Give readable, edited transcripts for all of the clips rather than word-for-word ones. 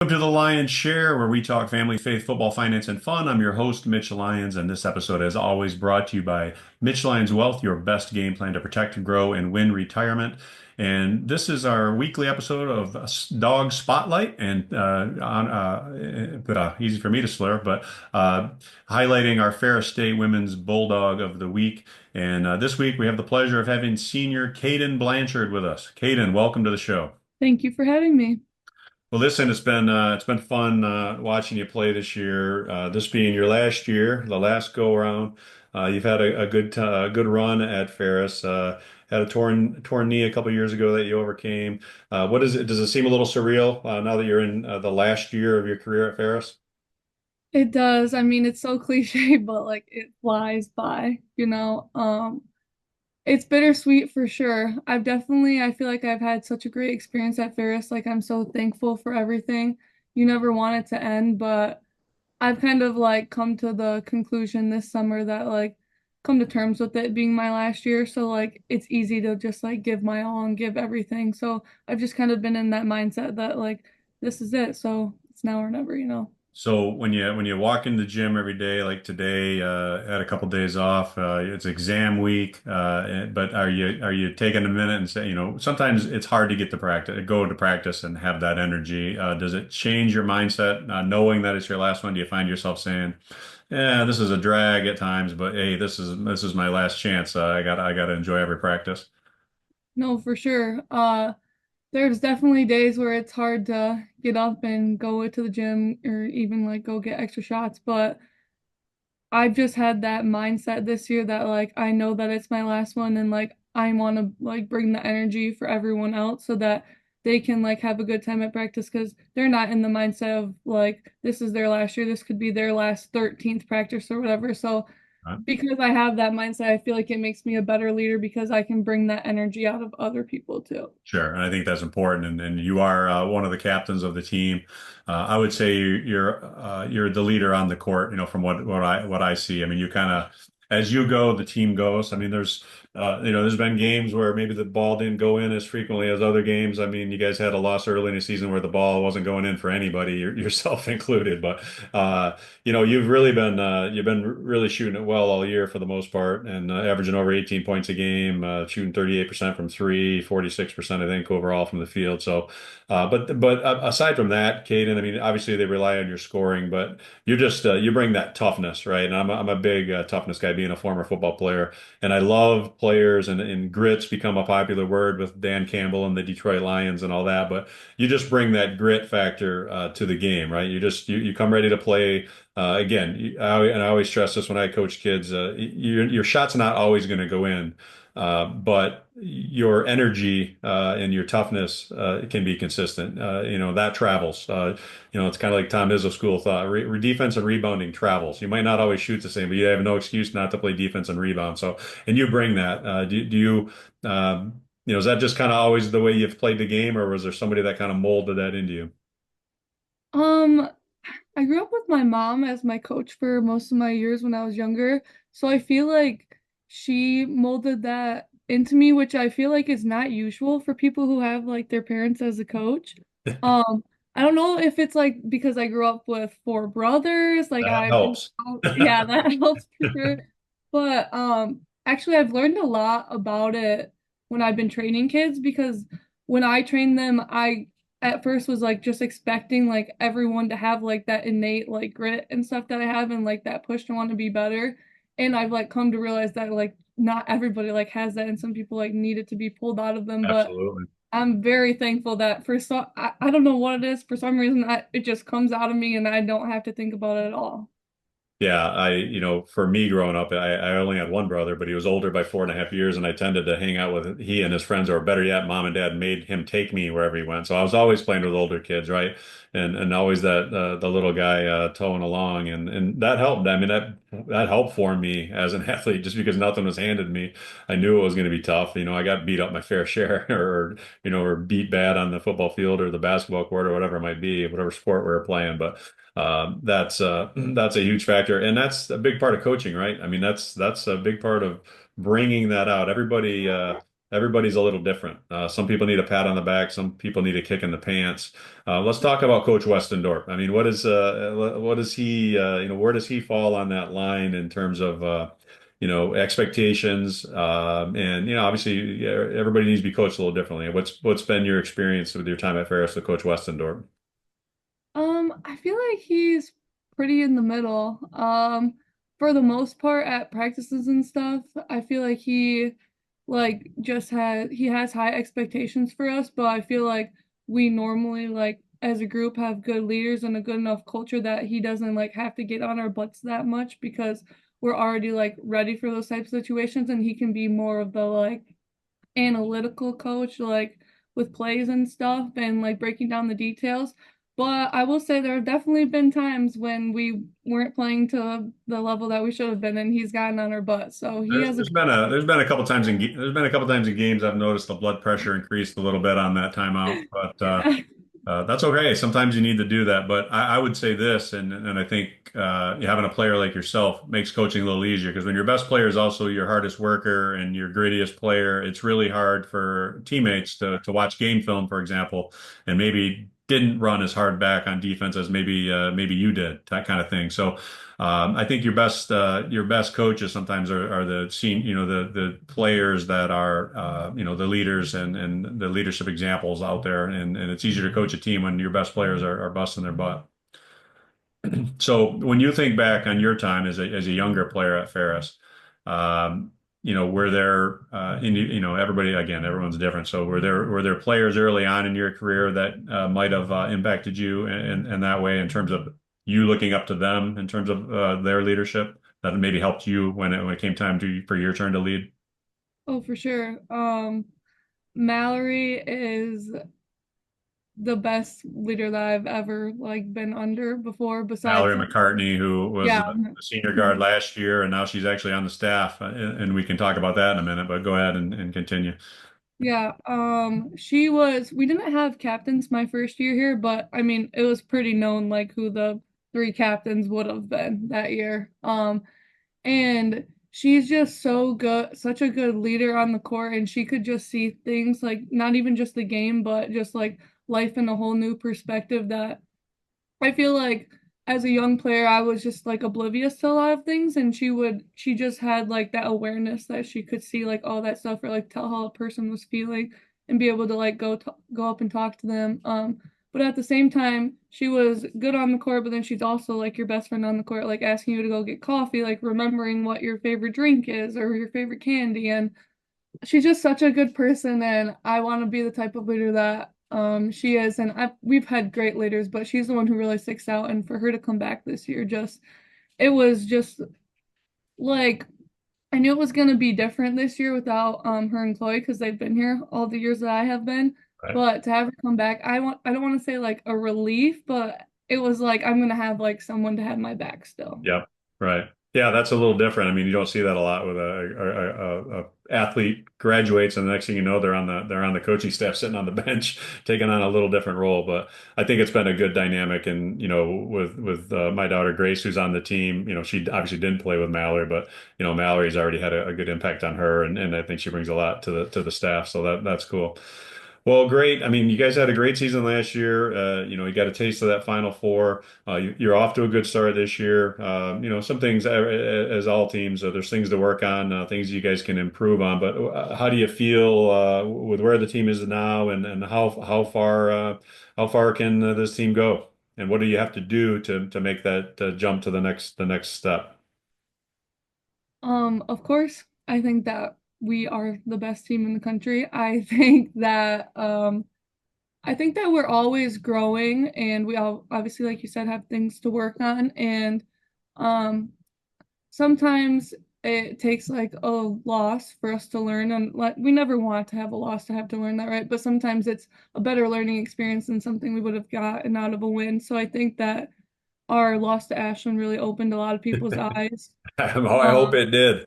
Welcome to the Lions Share, where we talk family, faith, football, finance, and fun. I'm your host, Mitch Lyons, and this episode is always brought to you by Mitch Lyons Wealth, your best game plan to protect, grow, and win retirement. And this is our weekly episode of Dog Spotlight, and easy for me to slur, but highlighting our Ferris State Women's Bulldog of the Week. And this week we have the pleasure of having senior Kadyn Blanchard with us. Kadyn, welcome to the show. Thank you for having me. Well, listen, it's been fun watching you play this year. This being your last year, the last go around. You've had a good run at Ferris. Had a torn knee a couple years ago that you overcame. What is it? Does it seem a little surreal now that you're in the last year of your career at Ferris? It does. I mean, it's so cliche, but like it flies by. It's bittersweet for sure. I feel like I've had such a great experience at Ferris. Like I'm so thankful for everything. You never want it to end, but I've kind of like come to the conclusion this summer that like come to terms with it being my last year. So like it's easy to just like give my all and give everything. So I've just kind of been in that mindset that like this is it. So it's now or never. So when you walk in the gym every day, like today, had a couple days off, it's exam week, but are you taking a minute and say, sometimes it's hard to go to practice and have that energy. Does it change your mindset, knowing that it's your last one? Do you find yourself saying, "Yeah, this is a drag at times, but hey, this is my last chance. I gotta enjoy every practice." No, for sure. There's definitely days where it's hard to get up and go to the gym or even like go get extra shots, but I've just had that mindset this year that like I know that it's my last one and like I want to like bring the energy for everyone else so that they can like have a good time at practice because they're not in the mindset of like this is their last year, this could be their last 13th practice or whatever. So because I have that mindset, I feel like it makes me a better leader because I can bring that energy out of other people too. Sure, and I think that's important. And you are one of the captains of the team. I would say you're the leader on the court. From what I see. I mean, you kind of as you go, the team goes. I mean, there's been games where maybe the ball didn't go in as frequently as other games. I mean, you guys had a loss early in the season where the ball wasn't going in for anybody, yourself included. But you've been really shooting it well all year for the most part, and averaging over 18 points a game, shooting 38% from three, 46% I think overall from the field. So, but aside from that, Kadyn, I mean, obviously they rely on your scoring, but you bring that toughness, right? And I'm a big toughness guy, being a former football player, and I love players, and grit's become a popular word with Dan Campbell and the Detroit Lions and all that. But you just bring that grit factor to the game, right? You come ready to play. And I always stress this when I coach kids, your shot's not always going to go in, but your energy and your toughness can be consistent. That travels. It's kind of like Tom Izzo school thought. Defense and rebounding travels. You might not always shoot the same, but you have no excuse not to play defense and rebound. So, and you bring that. Is that just kind of always the way you've played the game, or was there somebody that kind of molded that into you? Um, I grew up with my mom as my coach for most of my years when I was younger. So I feel like she molded that into me, which I feel like is not usual for people who have like their parents as a coach. Um, I don't know if it's like because I grew up with four brothers, like That I've been, helps. yeah, that helps for sure. But actually I've learned a lot about it when I've been training kids because when I train them, I at first was like just expecting like everyone to have like that innate like grit and stuff that I have and like that push to want to be better. And I've like come to realize that like not everybody like has that and some people like need it to be pulled out of them. But Absolutely. I'm very thankful that for some I don't know what it is, for some reason it just comes out of me and I don't have to think about it at all. Yeah, for me growing up, I only had one brother, but he was older by 4.5 years, and I tended to hang out with he and his friends, or better yet, mom and dad made him take me wherever he went. So I was always playing with older kids, right? And always that the little guy towing along, and that helped. I mean, that helped for me as an athlete, just because nothing was handed to me. I knew it was going to be tough. I got beat up my fair share, or beat bad on the football field or the basketball court or whatever it might be, whatever sport we were playing, but. That's a huge factor, and that's a big part of coaching, right? I mean, that's a big part of bringing that out. Everybody, Everybody's a little different. Some people need a pat on the back. Some people need a kick in the pants. Let's talk about Coach Westendorp. I mean, what is he, where does he fall on that line in terms of, expectations? And, obviously yeah, everybody needs to be coached a little differently. What's been your experience with your time at Ferris with Coach Westendorp? I feel like he's pretty in the middle. For the most part at practices and stuff, I feel like he has high expectations for us, but I feel like we normally like as a group have good leaders and a good enough culture that he doesn't like have to get on our butts that much because we're already like ready for those types of situations and he can be more of the like analytical coach, like with plays and stuff and like breaking down the details. But I will say there have definitely been times when we weren't playing to the level that we should have been, and he's gotten on our butt. So he has a There's been a couple times in games I've noticed the blood pressure increased a little bit on that timeout, but yeah. that's okay. Sometimes you need to do that. But I would say this, and I think having a player like yourself makes coaching a little easier because when your best player is also your hardest worker and your grittiest player, it's really hard for teammates to watch game film, for example, and maybe didn't run as hard back on defense as maybe you did, that kind of thing. So I think your best coaches sometimes are the players that are the leaders and the leadership examples out there, and it's easier to coach a team when your best players are busting their butt. So when you think back on your time as a younger player at Ferris, were there everybody again everyone's different. So were there players early on in your career that might have impacted you in that way in terms of you looking up to them in terms of their leadership that maybe helped you when it came time for your turn to lead? Oh, for sure. Mallory is the best leader that I've ever like been under before, besides Mallory McCartney, who was yeah. the senior guard last year, and now she's actually on the staff, and we can talk about that in a minute. But go ahead and continue. Yeah, we didn't have captains my first year here, but I mean, it was pretty known like who the three captains would have been that year. And she's just so good, such a good leader on the court, and she could just see things like not even just the game, but just like life in a whole new perspective that I feel like as a young player, I was just like oblivious to a lot of things, and she just had like that awareness that she could see like all that stuff or like tell how a person was feeling and be able to like go up and talk to them. But at the same time, she was good on the court, but then she's also like your best friend on the court, like asking you to go get coffee, like remembering what your favorite drink is or your favorite candy, and she's just such a good person and I want to be the type of leader that she is and we've had great leaders but she's the one who really sticks out and for her to come back this year just it was just like I knew it was going to be different this year without her and Chloe because they've been here all the years that I have been Right. but to have her come back I don't want to say like a relief but it was like I'm going to have like someone to have my back still. Yep. Right. Yeah, that's a little different. I mean, you don't see that a lot with a athlete graduates, and the next thing you know, they're on the coaching staff, sitting on the bench, taking on a little different role. But I think it's been a good dynamic, and with my daughter Grace, who's on the team, she obviously didn't play with Mallory, but Mallory's already had a good impact on her, and I think she brings a lot to the staff. So that's cool. Well, great. I mean, you guys had a great season last year. You got a taste of that Final Four. You're off to a good start this year. Some things, as all teams, there's things to work on, things you guys can improve on. But how do you feel with where the team is now, and how far can this team go, and what do you have to do to make that jump to the next step? Of course, I think that we are the best team in the country. I think that we're always growing and we all obviously, like you said, have things to work on. And um sometimes it takes like a loss for us to learn and like we never want to have a loss to have to learn that, right? But sometimes it's a better learning experience than something we would have gotten out of a win. So I think that our loss to Ashland really opened a lot of people's eyes. I hope Um, it did.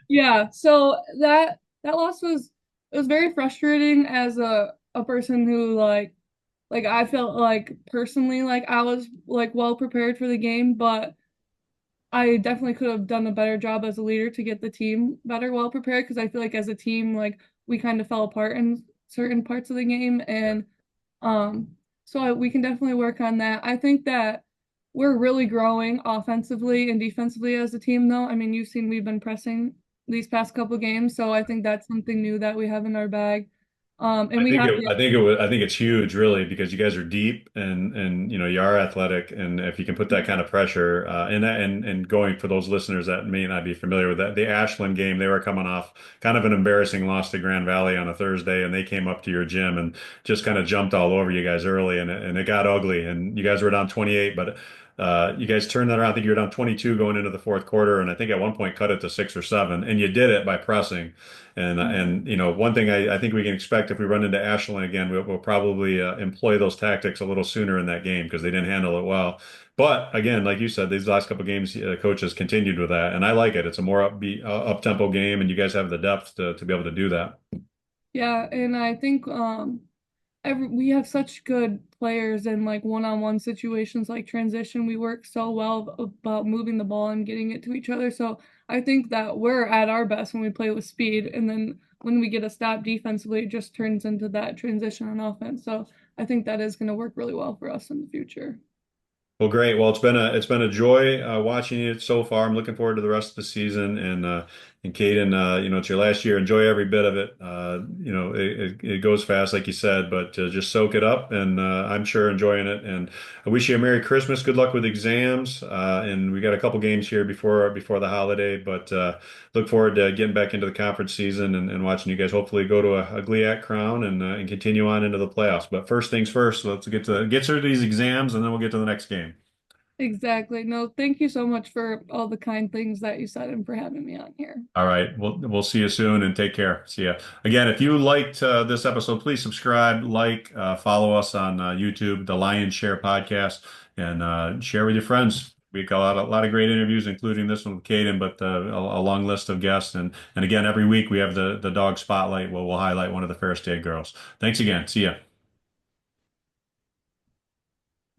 Yeah, so that loss was it was very frustrating as a person who like I felt like personally like I was like well prepared for the game, but I definitely could have done a better job as a leader to get the team better, well prepared, because I feel like as a team, like we kind of fell apart in certain parts of the game, and we can definitely work on that. I think that we're really growing offensively and defensively as a team, though. I mean, you've seen we've been pressing these past couple games, so I think that's something new that we have in our bag. And we have to, I think it's huge, really, because you guys are deep and you are athletic, and if you can put that kind of pressure, and going for those listeners that may not be familiar with that, the Ashland game, they were coming off kind of an embarrassing loss to Grand Valley on a Thursday, and they came up to your gym and just kind of jumped all over you guys early, and it got ugly, and you guys were down 28, but. You guys turned that around. I think you were down 22 going into the fourth quarter, and I think at one point cut it to 6 or 7, and you did it by pressing. And one thing I think we can expect if we run into Ashland again, we'll probably employ those tactics a little sooner in that game because they didn't handle it well. But again, like you said, these last couple of games, coaches continued with that, and I like it. It's a more upbeat, up-tempo game, and you guys have the depth to be able to do that. yeah, and I think we have such good players in like one-on-one situations like transition. We work so well about moving the ball and getting it to each other. So I think that we're at our best when we play with speed, and then when we get a stop defensively, it just turns into that transition on offense. So I think that is going to work really well for us in the future. Well, great. Well, it's been a joy watching it so far. I'm looking forward to the rest of the season. And Kadyn, it's your last year. Enjoy every bit of it. It goes fast, like you said, but just soak it up. And I'm sure enjoying it. And I wish you a Merry Christmas. Good luck with exams. And we got a couple games here before the holiday, but look forward to getting back into the conference season and watching you guys hopefully go to a GLIAC crown and continue on into the playoffs. But first things first, let's get through these exams, and then we'll get to the next game. Exactly. No, thank you so much for all the kind things that you said and for having me on here. All right. We'll see you soon and take care. See ya. Again, if you liked this episode, please subscribe, follow us on YouTube, the Lions Share podcast, and share with your friends. We got a lot of great interviews, including this one with Kadyn, but a long list of guests. And again, every week we have the dog spotlight where we'll highlight one of the Ferris State girls. Thanks again. See ya.